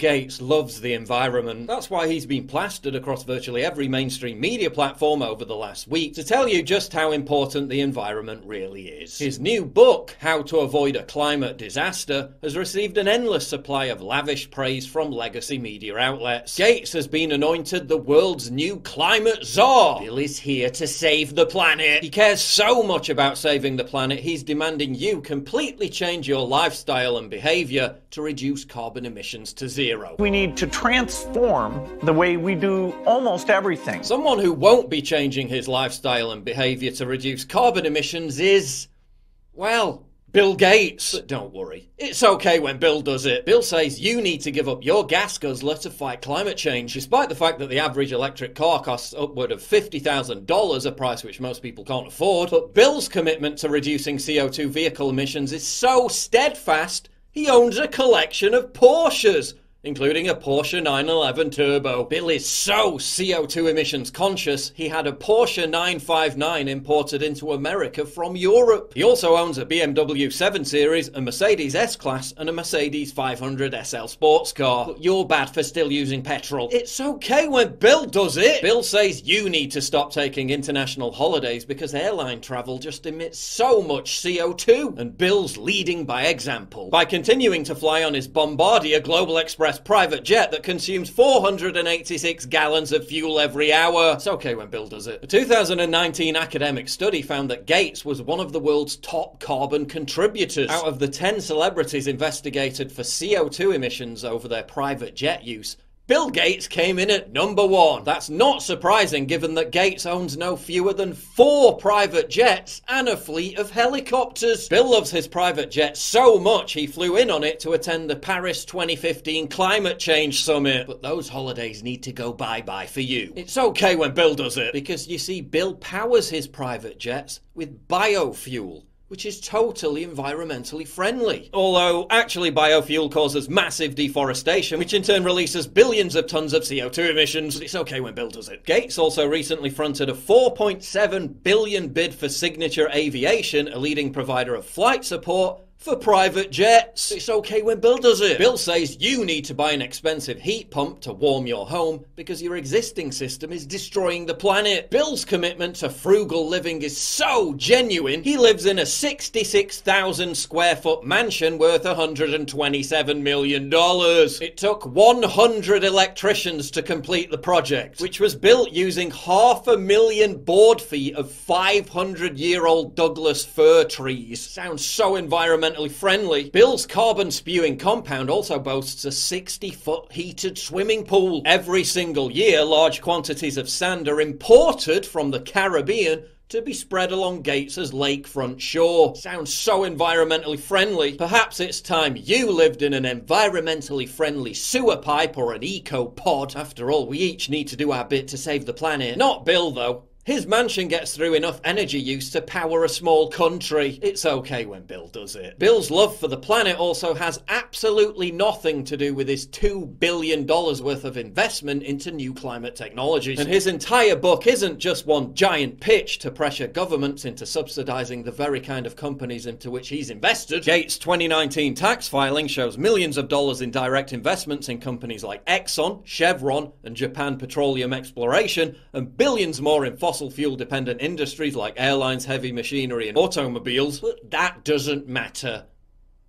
Gates loves the environment. That's why he's been plastered across virtually every mainstream media platform over the last week to tell you just how important the environment really is. His new book, How to Avoid a Climate Disaster, has received an endless supply of lavish praise from legacy media outlets. Gates has been anointed the world's new climate czar. Bill is here to save the planet. He cares so much about saving the planet, he's demanding you completely change your lifestyle and behavior to reduce carbon emissions to zero. We need to transform the way we do almost everything. Someone who won't be changing his lifestyle and behavior to reduce carbon emissions is, well, Bill Gates. But don't worry, it's okay when Bill does it. Bill says you need to give up your gas guzzler to fight climate change, despite the fact that the average electric car costs upward of $50,000, a price which most people can't afford. But Bill's commitment to reducing CO2 vehicle emissions is so steadfast, he owns a collection of Porsches, including a Porsche 911 Turbo. Bill is so CO2 emissions conscious, he had a Porsche 959 imported into America from Europe. He also owns a BMW 7 Series, a Mercedes S-Class, and a Mercedes 500 SL sports car. But you're bad for still using petrol. It's okay when Bill does it. Bill says you need to stop taking international holidays because airline travel just emits so much CO2. And Bill's leading by example by continuing to fly on his Bombardier Global Express private jet that consumes 486 gallons of fuel every hour. It's okay when Bill does it. A 2019 academic study found that Gates was one of the world's top carbon contributors. Out of the 10 celebrities investigated for CO2 emissions over their private jet use, Bill Gates came in at number 1. That's not surprising given that Gates owns no fewer than 4 private jets and a fleet of helicopters. Bill loves his private jet so much he flew in on it to attend the Paris 2015 Climate Change Summit. But those holidays need to go bye-bye for you. It's okay when Bill does it, because you see, Bill powers his private jets with biofuel, which is totally environmentally friendly. Although, actually, biofuel causes massive deforestation, which in turn releases billions of tons of CO2 emissions. But it's okay when Bill does it. Gates also recently fronted a $4.7 billion bid for Signature Aviation, a leading provider of flight support, for private jets. It's okay when Bill does it. Bill says you need to buy an expensive heat pump to warm your home because your existing system is destroying the planet. Bill's commitment to frugal living is so genuine, he lives in a 66,000 square foot mansion worth $127 million. It took 100 electricians to complete the project, which was built using 500,000 board feet of 500-year-old Douglas fir trees. Sounds so environmental friendly. Bill's carbon-spewing compound also boasts a 60-foot heated swimming pool. Every single year, large quantities of sand are imported from the Caribbean to be spread along Gates's lakefront shore. Sounds so environmentally friendly. Perhaps it's time you lived in an environmentally friendly sewer pipe or an eco-pod. After all, we each need to do our bit to save the planet. Not Bill, though. His mansion gets through enough energy use to power a small country. It's okay when Bill does it. Bill's love for the planet also has absolutely nothing to do with his $2 billion worth of investment into new climate technologies. And his entire book isn't just one giant pitch to pressure governments into subsidizing the very kind of companies into which he's invested. Gates' 2019 tax filing shows millions of dollars in direct investments in companies like Exxon, Chevron, and Japan Petroleum Exploration, and billions more in fossil fuel dependent industries like airlines, heavy machinery, and automobiles. But that doesn't matter.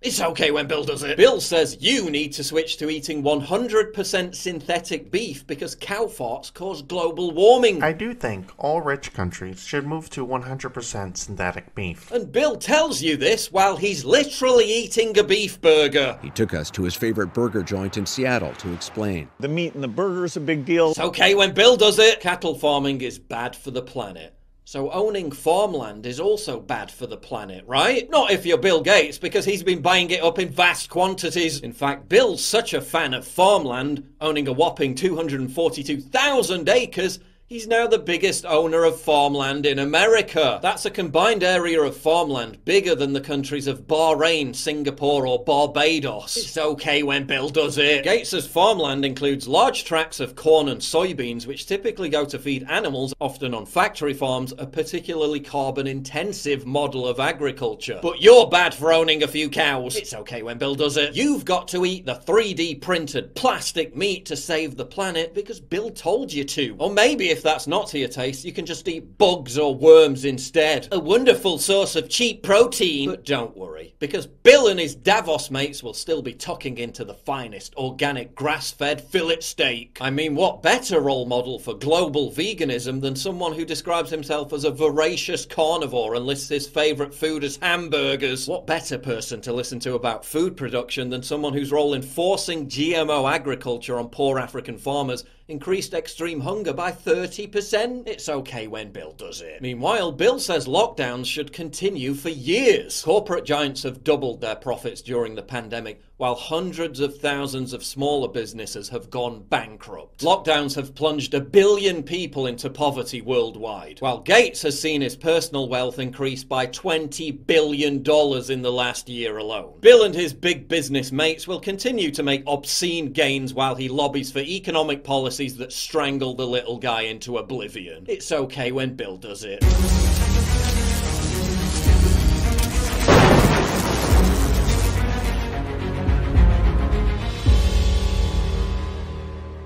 It's okay when Bill does it. Bill says you need to switch to eating 100% synthetic beef because cow farts cause global warming. I do think all rich countries should move to 100% synthetic beef. And Bill tells you this while he's literally eating a beef burger. He took us to his favorite burger joint in Seattle to explain. The meat in the burger is a big deal. It's okay when Bill does it. Cattle farming is bad for the planet. So owning farmland is also bad for the planet, right? Not if you're Bill Gates, because he's been buying it up in vast quantities. In fact, Bill's such a fan of farmland, owning a whopping 242,000 acres, He's now the biggest owner of farmland in America. That's a combined area of farmland bigger than the countries of Bahrain, Singapore or Barbados. It's okay when Bill does it. Gates's farmland includes large tracts of corn and soybeans which typically go to feed animals, often on factory farms, a particularly carbon-intensive model of agriculture. But you're bad for owning a few cows. It's okay when Bill does it. You've got to eat the 3D printed plastic meat to save the planet because Bill told you to. Or maybe if that's not to your taste, you can just eat bugs or worms instead. A wonderful source of cheap protein. But don't worry, because Bill and his Davos mates will still be tucking into the finest organic grass-fed fillet steak. I mean, what better role model for global veganism than someone who describes himself as a voracious carnivore and lists his favourite food as hamburgers? What better person to listen to about food production than someone whose role in forcing GMO agriculture on poor African farmers increased extreme hunger by 30%? It's okay when Bill does it. Meanwhile, Bill says lockdowns should continue for years. Corporate giants have doubled their profits during the pandemic, while hundreds of thousands of smaller businesses have gone bankrupt. Lockdowns have plunged 1 billion people into poverty worldwide, while Gates has seen his personal wealth increase by $20 billion in the last year alone. Bill and his big business mates will continue to make obscene gains while he lobbies for economic policies that strangle the little guy into oblivion. It's okay when Bill does it.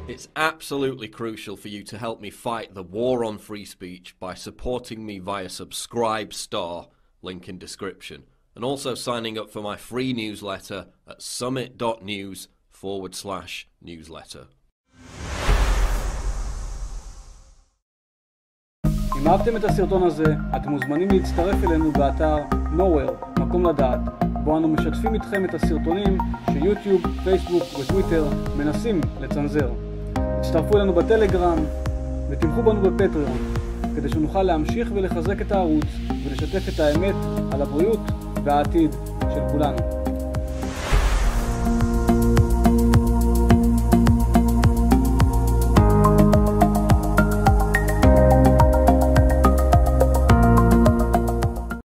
It's absolutely crucial for you to help me fight the war on free speech by supporting me via Subscribe Star, link in description, and also signing up for my free newsletter at summit.news/newsletter. אם אהבתם את הסרטון הזה, אתם מוזמנים להצטרף אלינו באתר Nowhere, מקום לדעת, בו אנו משתפים איתכם את הסרטונים שיוטיוב, פייסבוק וטוויטר מנסים לצנזר. הצטרפו אלינו בטלגרם ותמכו בנו בפטריון, כדי שנוכל להמשיך ולחזק את הערוץ ולשתף את האמת על הבריאות והעתיד של כולנו.